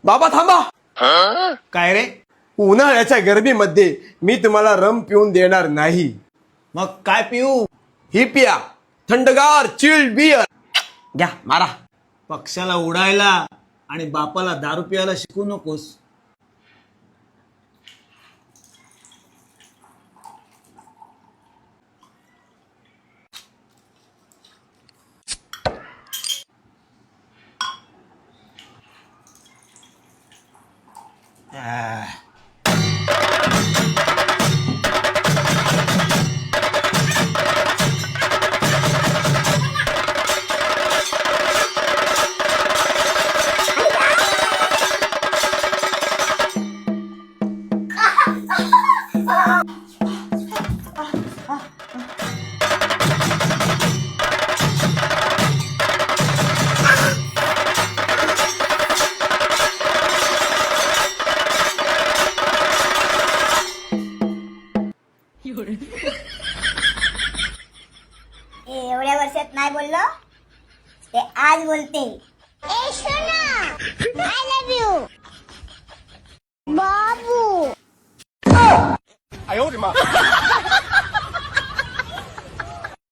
बाबा थांबा. काय रे? उन्हाळ्याच्या गरमीमध्ये मी तुम्हाला रम पिऊन देणार नाही. मग काय पिऊ? ही पिया, थंडगार चिल्ड बियर. घ्या मारा. पक्षाला उडायला आणि बापाला दारू पियाला शिकू नकोस. एवढ्या वर्षात नाही बोललो ते आज बोलते. ए सोना, आय लव्ह यू बाबू.